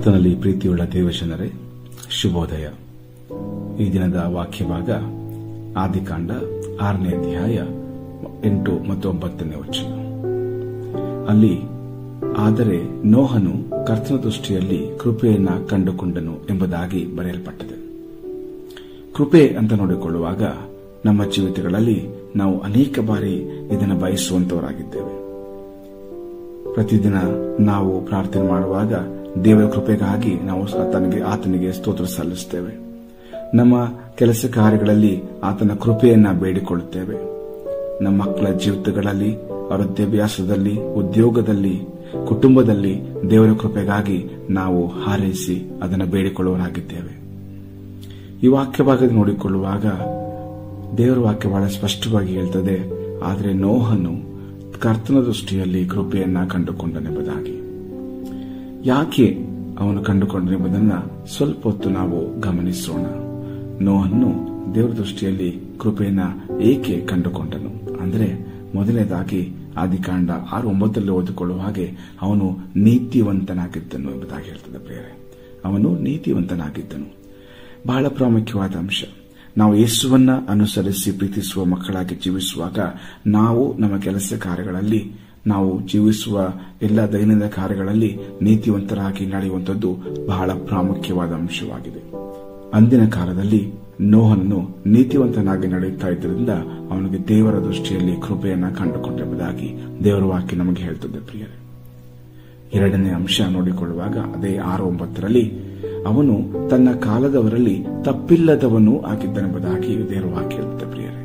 ಕರ್ತನಲ್ಲಿ ಪ್ರೀತಿಯುಳ್ಳ ದೇವಜನರೇ, ಶುಭೋದಯ. ಈ ದಿನದ ವಾಕ್ಯ ಭಾಗ ಆದಿಕಾಂಡ 6ನೇ ಅಧ್ಯಾಯ 8 ಮತ್ತು 9ನೇ ವಚನ. ಅಲ್ಲಿ ಆದರೆ ನೋಹನು ಕರ್ತನ ದೃಷ್ಟಿಯಲ್ಲಿ ಕೃಪೆಯನ್ನ ಕಂಡುಕೊಂಡನು ಎಂಬುದಾಗಿ ಬರೆಯಲ್ಪಟ್ಟಿದೆ. ಕೃಪೆ ಅಂತ ನೋಡಿಕೊಳ್ಳುವಾಗ ನಮ್ಮ ಜೀವಿತಗಳಲ್ಲಿ ನಾವು ಅನೇಕ ಬಾರಿ ಇದನ್ನು ಬಯಸುವಂತವರಾಗಿದ್ದೇವೆ. ಪ್ರತಿದಿನ ನಾವು ಪ್ರಾರ್ಥನೆ ಮಾಡುವಾಗ ದೇವರ ಕೃಪೆಗಾಗಿ ನಾವು ಆತನಿಗೆ ಸ್ತೋತ್ರ ಸಲ್ಲಿಸುತ್ತೇವೆ. ನಮ್ಮ ಕೆಲಸ ಕಾರ್ಯಗಳಲ್ಲಿ ಆತನ ಕೃಪೆಯನ್ನ ಬೇಡಿಕೊಳ್ಳುತ್ತೇವೆ. ನಮ್ಮ ಮಕ್ಕಳ ಜೀವಿತಗಳಲ್ಲಿ, ಅವರ ವಿದ್ಯಾಭ್ಯಾಸದಲ್ಲಿ, ಉದ್ಯೋಗದಲ್ಲಿ, ಕುಟುಂಬದಲ್ಲಿ ದೇವರ ಕೃಪೆಗಾಗಿ ನಾವು ಹಾರೈಸಿ ಅದನ್ನು ಬೇಡಿಕೊಳ್ಳುವರಾಗಿದ್ದೇವೆ. ಈ ವಾಕ್ಯ ಭಾಗದಲ್ಲಿ ನೋಡಿಕೊಳ್ಳುವಾಗ ದೇವರ ವಾಕ್ಯ ಬಹಳ ಸ್ಪಷ್ಟವಾಗಿ ಹೇಳ್ತದೆ, ಆದರೆ ನೋಹನು ಕರ್ತನ ದೃಷ್ಟಿಯಲ್ಲಿ ಕೃಪೆಯನ್ನ ಕಂಡುಕೊಂಡನೆಂಬುದಾಗಿ. ಯಾಕೆ ಅವನು ಕಂಡುಕೊಂಡನೆಂಬುದನ್ನು ಸ್ವಲ್ಪ ಹೊತ್ತು ನಾವು ಗಮನಿಸೋಣ. ನೋಹನು ದೇವರ ದೃಷ್ಟಿಯಲ್ಲಿ ಕೃಪೆಯನ್ನ ಏಕೆ ಕಂಡುಕೊಂಡನು ಅಂದರೆ, ಮೊದಲನೇದಾಗಿ ಆದಿಕಾಂಡ 6:9 ಓದಿಕೊಳ್ಳುವ ಹಾಗೆ ಅವನು ನೀತಿವಂತನಾಗಿದ್ದನು ಎಂಬುದಾಗಿ ಹೇಳ್ತದೆ ಪ್ರಿಯರೇ. ಅವನು ನೀತಿವಂತನಾಗಿದ್ದನು. ಬಹಳ ಪ್ರಾಮುಖ್ಯವಾದ ಅಂಶ. ನಾವು ಯೇಸುವನ್ನ ಅನುಸರಿಸಿ ಪ್ರೀತಿಸುವ ಮಕ್ಕಳಾಗಿ ಜೀವಿಸುವಾಗ ನಾವು ನಮ್ಮ ಕೆಲಸ ಕಾರ್ಯಗಳಲ್ಲಿ, ನಾವು ಜೀವಿಸುವ ಎಲ್ಲ ದೈನಂದಿನ ಕಾರ್ಯಗಳಲ್ಲಿ ನೀತಿವಂತರಾಗಿ ನಡೆಯುವಂಥದ್ದು ಬಹಳ ಪ್ರಾಮುಖ್ಯವಾದ ಅಂಶವಾಗಿದೆ. ಅಂದಿನ ಕಾಲದಲ್ಲಿ ನೋಹನನ್ನು ನೀತಿವಂತನಾಗಿ ನಡೆಯುತ್ತಾ ಇದ್ದರಿಂದ ಅವನಿಗೆ ದೇವರ ದೃಷ್ಟಿಯಲ್ಲಿ ಕೃಪೆಯನ್ನ ಕಂಡುಕೊಂಡೆಂಬುದಾಗಿ ದೇವರ ವಾಕ್ಯ ನಮಗೆ ಹೇಳ್ತದೆ ಪ್ರಿಯರೇ. ಎರಡನೇ ಅಂಶ ನೋಡಿಕೊಳ್ಳುವಾಗ ಅದೇ 6:9 ಅವನು ತನ್ನ ಕಾಲದವರಲ್ಲಿ ತಪ್ಪಿಲ್ಲದವನೂ ಆಗಿದ್ದನೆಂಬುದಾಗಿ ದೇವರ ವಾಕ್ಯ ಹೇಳ್ತದೆ ಪ್ರಿಯರೇ.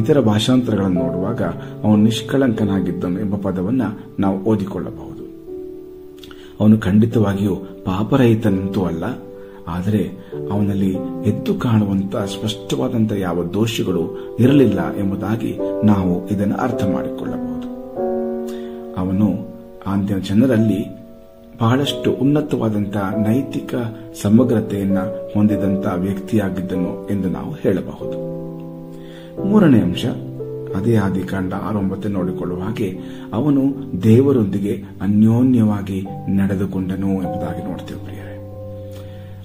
ಇತರ ಭಾಷಾಂತರಗಳನ್ನು ನೋಡುವಾಗ ಅವನು ನಿಷ್ಕಳಂಕನಾಗಿದ್ದನು ಎಂಬ ಪದವನ್ನ ನಾವು ಓದಿಕೊಳ್ಳಬಹುದು. ಅವನು ಖಂಡಿತವಾಗಿಯೂ ಪಾಪರಹಿತನಂತೂ ಅಲ್ಲ, ಆದರೆ ಅವನಲ್ಲಿ ಎದ್ದು ಕಾಣುವಂತಹ ಸ್ಪಷ್ಟವಾದಂತಹ ಯಾವ ದೋಷಗಳು ಇರಲಿಲ್ಲ ಎಂಬುದಾಗಿ ನಾವು ಇದನ್ನು ಅರ್ಥ ಮಾಡಿಕೊಳ್ಳಬಹುದು. ಅವನು ಅಂದಿನ ಜನರಲ್ಲಿ ಬಹಳಷ್ಟು ಉನ್ನತವಾದಂತಹ ನೈತಿಕ ಸಮಗ್ರತೆಯನ್ನ ಹೊಂದಿದಂತಹ ವ್ಯಕ್ತಿಯಾಗಿದ್ದನು ಎಂದು ನಾವು ಹೇಳಬಹುದು. ಮೂರನೇ ಅಂಶ ಅದೇ ಆದಿಕಾಂಡ 6:9 ನೋಡಿಕೊಳ್ಳುವ ಹಾಗೆ ಅವನು ದೇವರೊಂದಿಗೆ ಅನ್ಯೋನ್ಯವಾಗಿ ನಡೆದುಕೊಂಡನು ಎಂಬುದಾಗಿ ನೋಡ್ತೇವೆ ಪ್ರಿಯರೇ.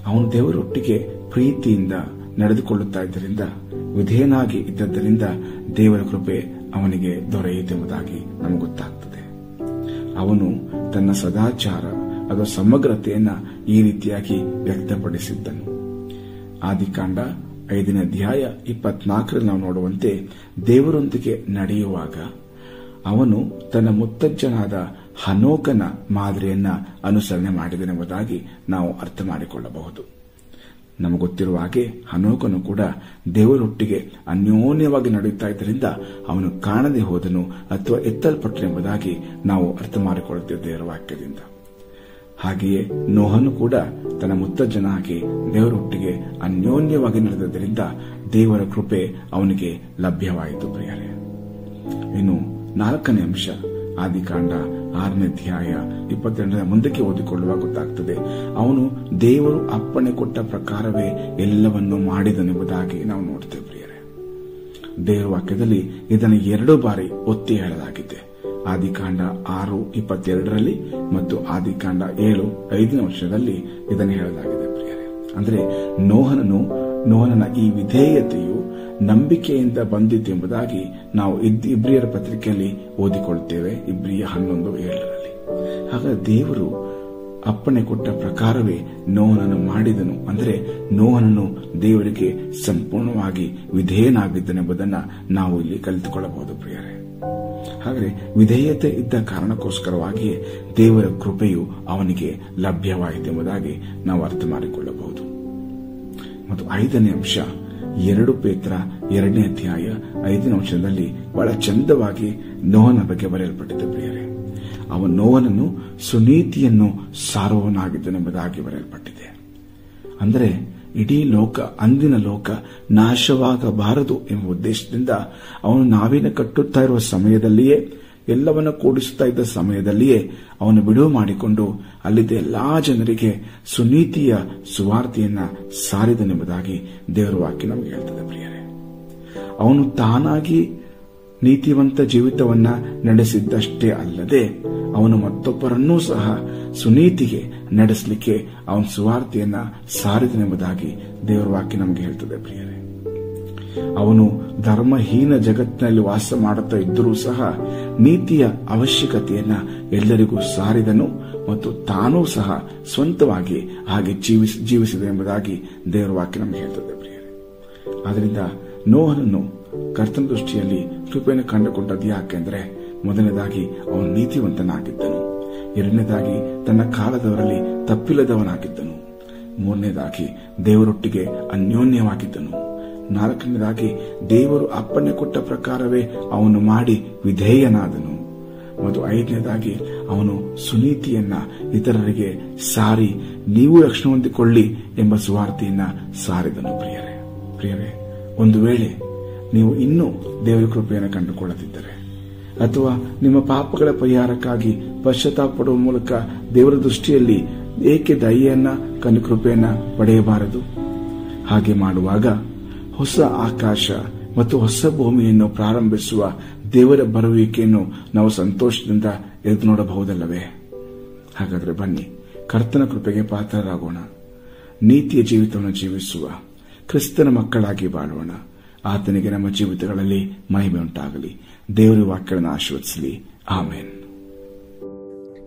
ಅವನು ದೇವರೊಟ್ಟಿಗೆ ಪ್ರೀತಿಯಿಂದ ನಡೆದುಕೊಳ್ಳುತ್ತಾ ಇದ್ದರಿಂದ, ವಿಧೇಯನಾಗಿ ಇದ್ದದ್ದರಿಂದ ದೇವರ ಕೃಪೆ ಅವನಿಗೆ ದೊರೆಯಿತೆಂಬುದಾಗಿ ನಮಗೆ ಗೊತ್ತಾಗ್ತದೆ. ಅವನು ತನ್ನ ಸದಾಚಾರ ಅದರ ಸಮಗ್ರತೆಯನ್ನ ಈ ರೀತಿಯಾಗಿ ವ್ಯಕ್ತಪಡಿಸಿದ್ದನು. ಆದಿಕಾಂಡ 5ನೇ ಅಧ್ಯಾಯ 24 ನಾವು ನೋಡುವಂತೆ ದೇವರೊಂದಿಗೆ ನಡೆಯುವಾಗ ಅವನು ತನ್ನ ಮುತ್ತಜ್ಜನಾದ ಹನೋಕನ ಮಾದರಿಯನ್ನ ಅನುಸರಣೆ ಮಾಡಿದನೆಂಬುದಾಗಿ ನಾವು ಅರ್ಥ ಮಾಡಿಕೊಳ್ಳಬಹುದು. ನಮಗೆ ಗೊತ್ತಿರುವ ಹಾಗೆ ಹನೋಕನು ಕೂಡ ದೇವರೊಟ್ಟಿಗೆ ಅನ್ಯೋನ್ಯವಾಗಿ ನಡೆಯುತ್ತಾ ಇದ್ದರಿಂದ ಅವನು ಕಾಣದೆ ಹೋದನು ಅಥವಾ ಎತ್ತಲ್ಪಟ್ಟನೆಂಬುದಾಗಿ ನಾವು ಅರ್ಥ ಮಾಡಿಕೊಳ್ಳುತ್ತೇವೆ ದೇವರ ವಾಕ್ಯದಿಂದ. ಹಾಗೆಯೇ ನೋಹನು ಕೂಡ ತನ್ನ ಮುತ್ತಜ್ಜನಾಗಿ ದೇವರೊಟ್ಟಿಗೆ ಅನ್ಯೋನ್ಯವಾಗಿ ನಡೆದದ್ದರಿಂದ ದೇವರ ಕೃಪೆ ಅವನಿಗೆ ಲಭ್ಯವಾಯಿತು ಪ್ರಿಯರೇ. ಇನ್ನು 4ನೇ ಅಂಶ ಆದಿಕಾಂಡ 6ನೇ ಅಧ್ಯಾಯ 22 ಮುಂದಕ್ಕೆ ಓದಿಕೊಳ್ಳುವ ಗೊತ್ತಾಗ್ತದೆ, ಅವನು ದೇವರು ಅಪ್ಪಣೆ ಕೊಟ್ಟ ಪ್ರಕಾರವೇ ಎಲ್ಲವನ್ನೂ ಮಾಡಿದನೆಂಬುದಾಗಿ ನಾವು ನೋಡ್ತೇವೆ ಪ್ರಿಯರೇ. ದೇವರ ವಾಕ್ಯದಲ್ಲಿ ಇದನ್ನು 2 ಬಾರಿ ಒತ್ತಿ ಹೇಳಲಾಗಿದೆ. ಆದಿಕಾಂಡ 6:22 ಮತ್ತು ಆದಿಕಾಂಡ 7:5ನೇ ವರ್ಷದಲ್ಲಿ ಇದನ್ನು ಹೇಳಲಾಗಿದೆ ಪ್ರಿಯರೇ. ಅಂದರೆ ನೋಹನನ ಈ ವಿಧೇಯತೆಯು ನಂಬಿಕೆಯಿಂದ ಬಂದಿತ್ತು ಎಂಬುದಾಗಿ ನಾವು ಇಬ್ರಿಯರ ಪತ್ರಿಕೆಯಲ್ಲಿ ಓದಿಕೊಳ್ಳುತ್ತೇವೆ, ಇಬ್ರಿಯ 11:7. ಹಾಗಾಗಿ ದೇವರು ಅಪ್ಪಣೆ ಕೊಟ್ಟ ಪ್ರಕಾರವೇ ನೋಹನನ್ನು ಮಾಡಿದನು. ಅಂದರೆ ನೋಹನನ್ನು ದೇವರಿಗೆ ಸಂಪೂರ್ಣವಾಗಿ ವಿಧೇಯನಾಗಿದ್ದನೆಂಬುದನ್ನು ನಾವು ಇಲ್ಲಿ ಕಲಿತುಕೊಳ್ಳಬಹುದು ಪ್ರಿಯರೇ. ಹಾಗೆ ವಿಧೇಯತೆ ಇದ್ದ ಕಾರಣಕ್ಕೋಸ್ಕರವಾಗಿಯೇ ದೇವರ ಕೃಪೆಯು ಅವನಿಗೆ ಲಭ್ಯವಾಯಿತೆಂಬುದಾಗಿ ನಾವು ಅರ್ಥ ಮಾಡಿಕೊಳ್ಳಬಹುದು. ಮತ್ತು 5ನೇ ಅಂಶ 2 ಪೇತ್ರ 2ನೇ ಅಧ್ಯಾಯ 5ನೇ ವಚನದಲ್ಲಿ ಬಹಳ ಚಂದವಾಗಿ ನೋಹನ ಬಗ್ಗೆ ಬರೆಯಲ್ಪಟ್ಟಿದೆ ಪ್ರಿಯರೇ. ಅವನು ನೋಹನನ್ನು ಸುನೀತಿಯನ್ನು ಸಾರುವವನಾಗಿದ್ದನೆಂಬುದಾಗಿ ಬರೆಯಲ್ಪಟ್ಟಿದೆ. ಅಂದರೆ ಇಡೀ ಲೋಕ, ಅಂದಿನ ಲೋಕ ನಾಶವಾಗಬಾರದು ಎಂಬ ಉದ್ದೇಶದಿಂದ ಅವನು ನಾವೇನು ಕಟ್ಟುತ್ತಾ ಇರುವ ಸಮಯದಲ್ಲಿಯೇ, ಎಲ್ಲವನ್ನ ಕೂಡಿಸುತ್ತಾ ಇದ್ದ ಸಮಯದಲ್ಲಿಯೇ ಅವನು ಬಿಡುವು ಮಾಡಿಕೊಂಡು ಅಲ್ಲಿದ್ದ ಎಲ್ಲಾ ಜನರಿಗೆ ಸುನೀತಿಯ ಸುವಾರ್ತೆಯನ್ನ ಸಾರಿದನೆಂಬುದಾಗಿ ದೇವರ ವಾಕ್ಯ ನಮಗೆ ಹೇಳ್ತದೆ ಪ್ರಿಯರೇ. ಅವನು ತಾನಾಗಿ ನೀತಿವಂತ ಜೀವಿತವನ್ನ ನಡೆಸಿದ್ದಷ್ಟೇ ಅಲ್ಲದೆ ಅವನು ಮತ್ತೊಬ್ಬರನ್ನೂ ಸಹ ಸುನೀತಿಗೆ ನಡೆಸಲಿಕ್ಕೆ ಅವನ ಸುವಾರ್ತೆಯನ್ನ ಸಾರಿದನೆಂಬುದಾಗಿ ದೇವರ ವಾಕ್ಯ ನಮಗೆ ಹೇಳ್ತದೆ ಪ್ರಿಯರೇ. ಅವನು ಧರ್ಮಹೀನ ಜಗತ್ತಿನಲ್ಲಿ ವಾಸ ಮಾಡುತ್ತಾ ಇದ್ದರೂ ಸಹ ನೀತಿಯ ಅವಶ್ಯಕತೆಯನ್ನ ಎಲ್ಲರಿಗೂ ಸಾರಿದನು ಮತ್ತು ತಾನೂ ಸಹ ಸ್ವಂತವಾಗಿ ಹಾಗೆ ಜೀವಿಸಿದೆ ಎಂಬುದಾಗಿ ದೇವರ ವಾಕ್ಯ ನಮಗೆ ಹೇಳ್ತದೆ ಪ್ರಿಯರೇ. ಆದ್ದರಿಂದ ನೋಹನನ್ನು ಕರ್ತನ ದೃಷ್ಟಿಯಲ್ಲಿ ಕೃಪೆಯನ್ನು ಕಂಡುಕೊಂಡದ್ದು ಯಾಕೆಂದ್ರೆ ಮೊದಲನೇದಾಗಿ ಅವನು ನೀತಿವಂತನಾಗಿದ್ದನು, ಎರಡನೇದಾಗಿ ತನ್ನ ಕಾಲದವರಲ್ಲಿ ತಪ್ಪಿಲ್ಲದವನಾಗಿದ್ದನು, ಮೂರನೇದಾಗಿ ದೇವರೊಟ್ಟಿಗೆ ಅನ್ಯೋನ್ಯವಾಗಿದ್ದನು, ನಾಲ್ಕನೇದಾಗಿ ದೇವರು ಅಪ್ಪಣೆ ಕೊಟ್ಟ ಪ್ರಕಾರವೇ ಅವನು ಮಾಡಿ ವಿಧೇಯನಾದನು ಮತ್ತು ಐದನೇದಾಗಿ ಅವನು ಸುನೀತಿಯನ್ನ ಇತರರಿಗೆ ಸಾರಿ ನೀವು ರಕ್ಷಣೆ ಹೊಂದಿಕೊಳ್ಳಿ ಎಂಬ ಸುವಾರ್ತೆಯನ್ನ ಸಾರಿದನು. ಪ್ರಿಯರೇ, ಒಂದು ವೇಳೆ ನೀವು ಇನ್ನೂ ದೇವರ ಕೃಪೆಯನ್ನು ಕಂಡುಕೊಳ್ಳದಿದ್ದರೆ ಅಥವಾ ನಿಮ್ಮ ಪಾಪಗಳ ಪರಿಹಾರಕ್ಕಾಗಿ ಪಶ್ಚಾತ್ತಾಪ ಪಡುವ ಮೂಲಕ ದೇವರ ದೃಷ್ಟಿಯಲ್ಲಿ ಏಕೆ ದಯೆಯನ್ನ ಕೃಪೆಯನ್ನ ಪಡೆಯಬಾರದು? ಹಾಗೆ ಮಾಡುವಾಗ ಹೊಸ ಆಕಾಶ ಮತ್ತು ಹೊಸ ಭೂಮಿಯನ್ನು ಪ್ರಾರಂಭಿಸುವ ದೇವರ ಬರುವಿಕೆಯನ್ನು ನಾವು ಸಂತೋಷದಿಂದ ಎದ್ದು ನೋಡಬಹುದಲ್ಲವೇ? ಹಾಗಾದರೆ ಬನ್ನಿ, ಕರ್ತನ ಕೃಪೆಗೆ ಪಾತ್ರರಾಗೋಣ, ನೀತಿಯ ಜೀವಿತವನ್ನು ಜೀವಿಸುವ ಕ್ರಿಸ್ತನ ಮಕ್ಕಳಾಗಿ ಬಾಳೋಣ. ಆತನಿಗೆ ನಮ್ಮ ಜೀವಿತಗಳಲ್ಲಿ ಮಹಿಮೆ ಉಂಟಾಗಲಿ. ದೇವರ ವಾಕ್ಯಗಳನ್ನು ಆಶೀರ್ವದಿಸಲಿ. ಆಮೇನ್.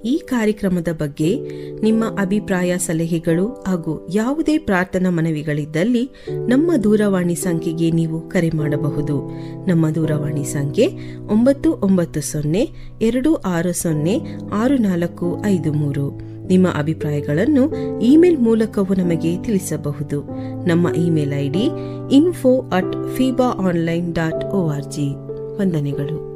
ಈ ಕಾರ್ಯಕ್ರಮದ ಬಗ್ಗೆ ನಿಮ್ಮ ಅಭಿಪ್ರಾಯ, ಸಲಹೆಗಳು ಹಾಗೂ ಯಾವುದೇ ಪ್ರಾರ್ಥನಾ ಮನವಿಗಳಿದ್ದಲ್ಲಿ ನಮ್ಮ ದೂರವಾಣಿ ಸಂಖ್ಯೆಗೆ ನೀವು ಕರೆ ಮಾಡಬಹುದು. ನಮ್ಮ ದೂರವಾಣಿ ಸಂಖ್ಯೆ 9902606453. ನಿಮ್ಮ ಅಭಿಪ್ರಾಯಗಳನ್ನು ಇಮೇಲ್ ಮೂಲಕವೂ ನಮಗೆ ತಿಳಿಸಬಹುದು. ನಮ್ಮ ಇಮೇಲ್ ಐಡಿ info@fibaonline.org. ವಂದನೆಗಳು.